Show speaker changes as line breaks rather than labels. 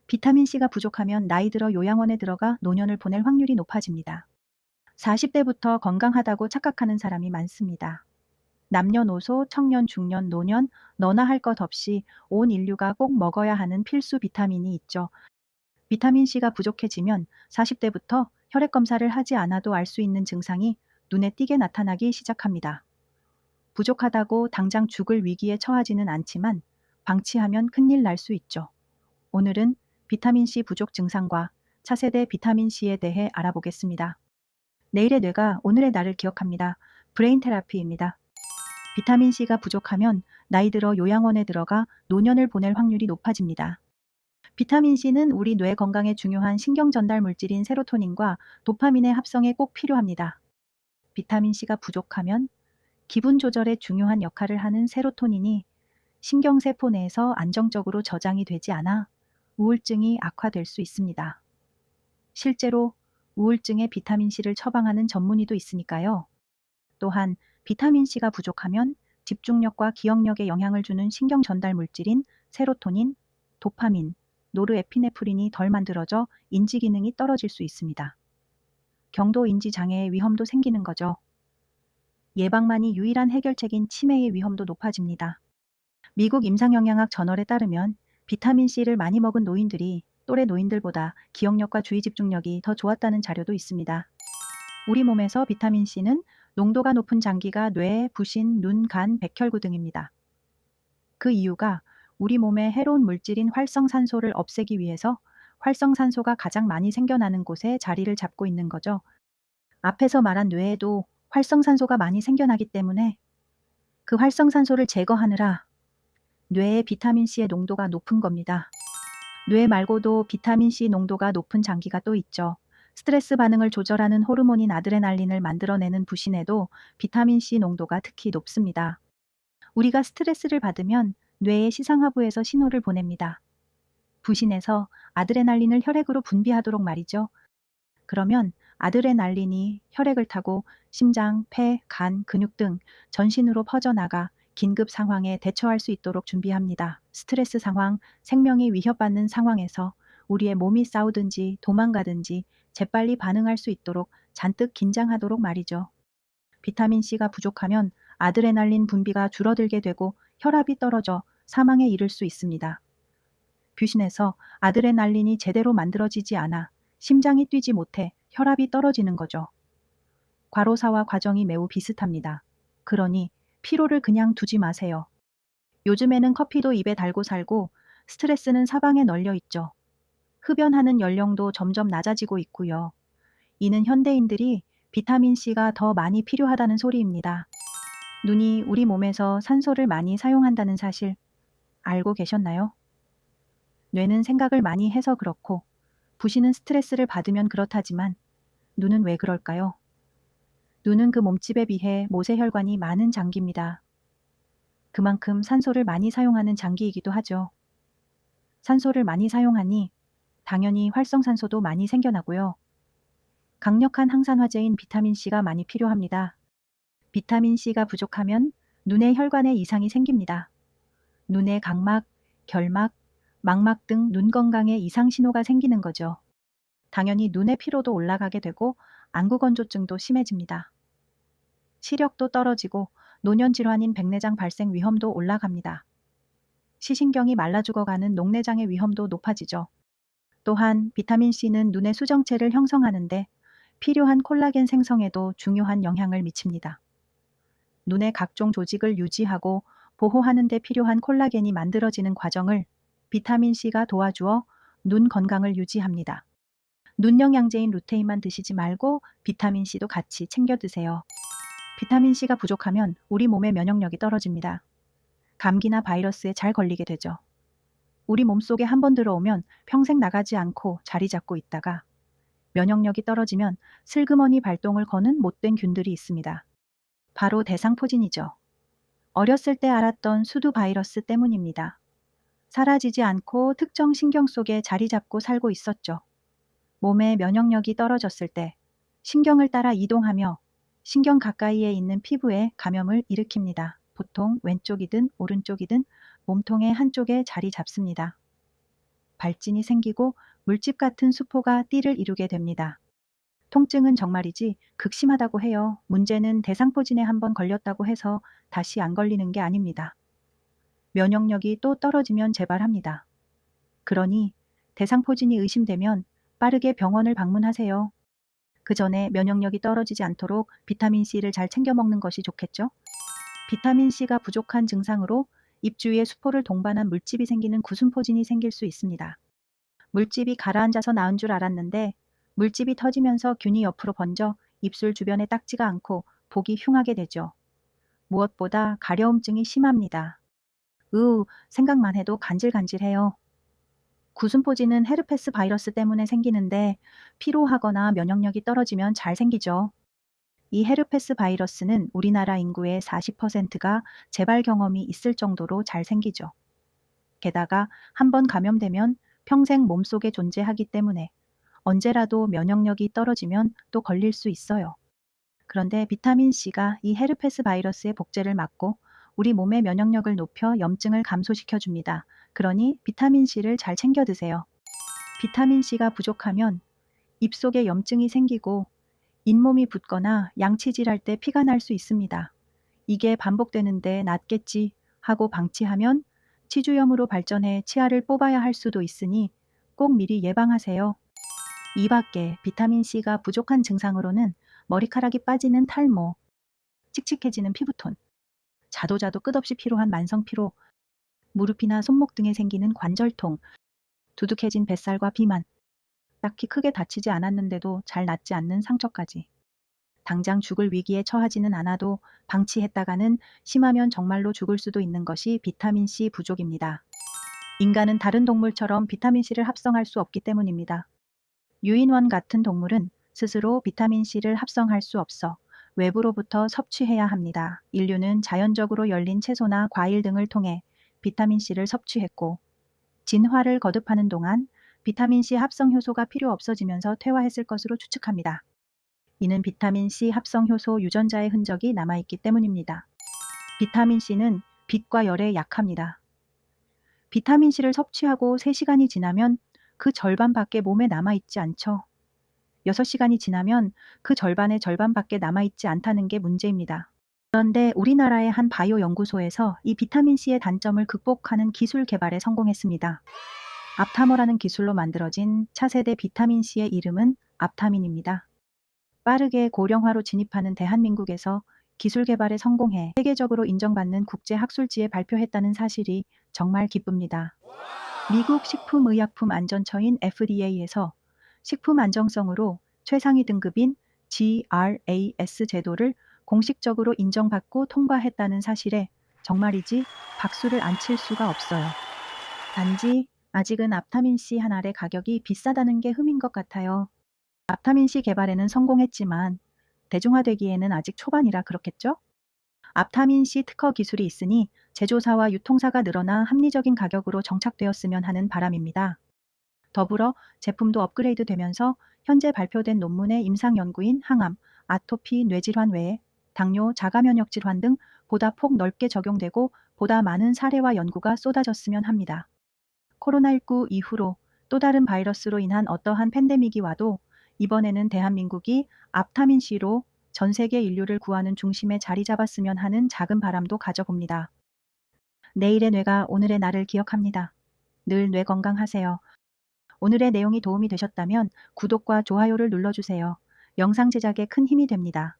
비타민C가 부족하면 나이 들어 요양원에 들어가 노년을 보낼 확률이 높아집니다. 40대부터 건강하다고 착각하는 사람이 많습니다. 남녀노소, 청년, 중년, 노년, 너나 할 것 없이 온 인류가 꼭 먹어야 하는 필수 비타민이 있죠. 비타민C가 부족해지면 40대부터 혈액 검사를 하지 않아도 알 수 있는 증상이 눈에 띄게 나타나기 시작합니다. 부족하다고 당장 죽을 위기에 처하지는 않지만 방치하면 큰일 날 수 있죠. 오늘은 비타민C 부족 증상과 차세대 비타민C에 대해 알아보겠습니다. 내일의 뇌가 오늘의 나를 기억합니다. 브레인 테라피입니다. 비타민C가 부족하면 나이 들어 요양원에 들어가 노년을 보낼 확률이 높아집니다. 비타민C는 우리 뇌 건강에 중요한 신경 전달 물질인 세로토닌과 도파민의 합성에 꼭 필요합니다. 비타민C가 부족하면 기분 조절에 중요한 역할을 하는 세로토닌이 신경세포 내에서 안정적으로 저장이 되지 않아 우울증이 악화될 수 있습니다. 실제로 우울증에 비타민C를 처방하는 전문의도 있으니까요. 또한 비타민C가 부족하면 집중력과 기억력에 영향을 주는 신경 전달 물질인 세로토닌, 도파민, 노르에피네프린이 덜 만들어져 인지 기능이 떨어질 수 있습니다. 경도 인지 장애의 위험도 생기는 거죠. 예방만이 유일한 해결책인 치매의 위험도 높아집니다. 미국 임상영양학 저널에 따르면 비타민C를 많이 먹은 노인들이 또래 노인들보다 기억력과 주의 집중력이 더 좋았다는 자료도 있습니다. 우리 몸에서 비타민C는 농도가 높은 장기가 뇌, 부신, 눈, 간, 백혈구 등입니다. 그 이유가 우리 몸의 해로운 물질인 활성산소를 없애기 위해서 활성산소가 가장 많이 생겨나는 곳에 자리를 잡고 있는 거죠. 앞에서 말한 뇌에도 활성산소가 많이 생겨나기 때문에 그 활성산소를 제거하느라 뇌의 비타민C의 농도가 높은 겁니다. 뇌 말고도 비타민C 농도가 높은 장기가 또 있죠. 스트레스 반응을 조절하는 호르몬인 아드레날린을 만들어내는 부신에도 비타민C 농도가 특히 높습니다. 우리가 스트레스를 받으면 뇌의 시상하부에서 신호를 보냅니다. 부신에서 아드레날린을 혈액으로 분비하도록 말이죠. 그러면 아드레날린이 혈액을 타고 심장, 폐, 간, 근육 등 전신으로 퍼져나가 긴급 상황에 대처할 수 있도록 준비합니다. 스트레스 상황, 생명이 위협받는 상황에서 우리의 몸이 싸우든지 도망가든지 재빨리 반응할 수 있도록 잔뜩 긴장하도록 말이죠. 비타민C가 부족하면 아드레날린 분비가 줄어들게 되고 혈압이 떨어져 사망에 이를 수 있습니다. 부신에서 아드레날린이 제대로 만들어지지 않아 심장이 뛰지 못해 혈압이 떨어지는 거죠. 과로사와 과정이 매우 비슷합니다. 그러니 피로를 그냥 두지 마세요. 요즘에는 커피도 입에 달고 살고 스트레스는 사방에 널려 있죠. 흡연하는 연령도 점점 낮아지고 있고요. 이는 현대인들이 비타민C가 더 많이 필요하다는 소리입니다. 눈이 우리 몸에서 산소를 많이 사용한다는 사실 알고 계셨나요? 뇌는 생각을 많이 해서 그렇고 부신은 스트레스를 받으면 그렇다지만 눈은 왜 그럴까요? 눈은 그 몸집에 비해 모세혈관이 많은 장기입니다. 그만큼 산소를 많이 사용하는 장기이기도 하죠. 산소를 많이 사용하니 당연히 활성산소도 많이 생겨나고요. 강력한 항산화제인 비타민C가 많이 필요합니다. 비타민C가 부족하면 눈의 혈관에 이상이 생깁니다. 눈의 각막, 결막, 망막 등 눈 건강에 이상 신호가 생기는 거죠. 당연히 눈의 피로도 올라가게 되고 안구건조증도 심해집니다. 시력도 떨어지고 노년 질환인 백내장 발생 위험도 올라갑니다. 시신경이 말라 죽어가는 녹내장의 위험도 높아지죠. 또한 비타민C는 눈의 수정체를 형성하는데 필요한 콜라겐 생성에도 중요한 영향을 미칩니다. 눈의 각종 조직을 유지하고 보호하는 데 필요한 콜라겐이 만들어지는 과정을 비타민C가 도와주어 눈 건강을 유지합니다. 눈 영양제인 루테인만 드시지 말고 비타민C도 같이 챙겨 드세요. 비타민C가 부족하면 우리 몸의 면역력이 떨어집니다. 감기나 바이러스에 잘 걸리게 되죠. 우리 몸속에 한번 들어오면 평생 나가지 않고 자리 잡고 있다가 면역력이 떨어지면 슬그머니 발동을 거는 못된 균들이 있습니다. 바로 대상포진이죠. 어렸을 때 알았던 수두 바이러스 때문입니다. 사라지지 않고 특정 신경 속에 자리 잡고 살고 있었죠. 몸의 면역력이 떨어졌을 때 신경을 따라 이동하며 신경 가까이에 있는 피부에 감염을 일으킵니다. 보통 왼쪽이든 오른쪽이든 몸통의 한쪽에 자리 잡습니다. 발진이 생기고 물집 같은 수포가 띠를 이루게 됩니다. 통증은 정말이지 극심하다고 해요. 문제는 대상포진에 한번 걸렸다고 해서 다시 안 걸리는 게 아닙니다. 면역력이 또 떨어지면 재발합니다. 그러니 대상포진이 의심되면 빠르게 병원을 방문하세요. 그 전에 면역력이 떨어지지 않도록 비타민C를 잘 챙겨 먹는 것이 좋겠죠? 비타민C가 부족한 증상으로 입 주위에 수포를 동반한 물집이 생기는 구순포진이 생길 수 있습니다. 물집이 가라앉아서 나은 줄 알았는데 물집이 터지면서 균이 옆으로 번져 입술 주변에 딱지가 않고 보기 흉하게 되죠. 무엇보다 가려움증이 심합니다. 생각만 해도 간질간질해요. 구순포진은 헤르페스 바이러스 때문에 생기는데 피로하거나 면역력이 떨어지면 잘 생기죠. 이 헤르페스 바이러스는 우리나라 인구의 40%가 재발 경험이 있을 정도로 잘 생기죠. 게다가 한번 감염되면 평생 몸속에 존재하기 때문에 언제라도 면역력이 떨어지면 또 걸릴 수 있어요. 그런데 비타민C가 이 헤르페스 바이러스의 복제를 막고 우리 몸의 면역력을 높여 염증을 감소시켜 줍니다. 그러니 비타민C를 잘 챙겨 드세요. 비타민C가 부족하면 입속에 염증이 생기고 잇몸이 붓거나 양치질할 때 피가 날 수 있습니다. 이게 반복되는데 낫겠지 하고 방치하면 치주염으로 발전해 치아를 뽑아야 할 수도 있으니 꼭 미리 예방하세요. 이 밖에 비타민C가 부족한 증상으로는 머리카락이 빠지는 탈모, 칙칙해지는 피부톤, 자도 끝없이 피로한 만성피로, 무릎이나 손목 등에 생기는 관절통, 두둑해진 뱃살과 비만, 딱히 크게 다치지 않았는데도 잘 낫지 않는 상처까지. 당장 죽을 위기에 처하지는 않아도 방치했다가는 심하면 정말로 죽을 수도 있는 것이 비타민C 부족입니다. 인간은 다른 동물처럼 비타민C를 합성할 수 없기 때문입니다. 유인원 같은 동물은 스스로 비타민C를 합성할 수 없어 외부로부터 섭취해야 합니다. 인류는 자연적으로 열린 채소나 과일 등을 통해 비타민C를 섭취했고 진화를 거듭하는 동안 비타민C 합성 효소가 필요 없어지면서 퇴화했을 것으로 추측합니다. 이는 비타민C 합성 효소 유전자의 흔적이 남아있기 때문입니다. 비타민C는 빛과 열에 약합니다. 비타민C를 섭취하고 3시간이 지나면 그 절반밖에 몸에 남아있지 않죠. 6시간이 지나면 그 절반의 절반밖에 남아있지 않다는 게 문제입니다. 그런데 우리나라의 한 바이오 연구소에서 이 비타민C의 단점을 극복하는 기술 개발에 성공했습니다. 앞타머라는 기술로 만들어진 차세대 비타민C의 이름은 앞타민입니다. 빠르게 고령화로 진입하는 대한민국에서 기술 개발에 성공해 세계적으로 인정받는 국제학술지에 발표했다는 사실이 정말 기쁩니다. 미국 식품의약품안전처인 FDA에서 식품 안정성으로 최상위 등급인 GRAS 제도를 공식적으로 인정받고 통과했다는 사실에 정말이지 박수를 안 칠 수가 없어요. 단지 아직은 앞타민C 한 알의 가격이 비싸다는 게 흠인 것 같아요. 앞타민C 개발에는 성공했지만 대중화되기에는 아직 초반이라 그렇겠죠? 앞타민C 특허 기술이 있으니 제조사와 유통사가 늘어나 합리적인 가격으로 정착되었으면 하는 바람입니다. 더불어 제품도 업그레이드 되면서 현재 발표된 논문의 임상 연구인 항암, 아토피, 뇌질환 외에 당뇨, 자가면역 질환 등 보다 폭 넓게 적용되고 보다 많은 사례와 연구가 쏟아졌으면 합니다. 코로나19 이후로 또 다른 바이러스로 인한 어떠한 팬데믹이 와도 이번에는 대한민국이 앞타민C로 전 세계 인류를 구하는 중심에 자리 잡았으면 하는 작은 바람도 가져봅니다. 내일의 뇌가 오늘의 나를 기억합니다. 늘 뇌 건강하세요. 오늘의 내용이 도움이 되셨다면 구독과 좋아요를 눌러주세요. 영상 제작에 큰 힘이 됩니다.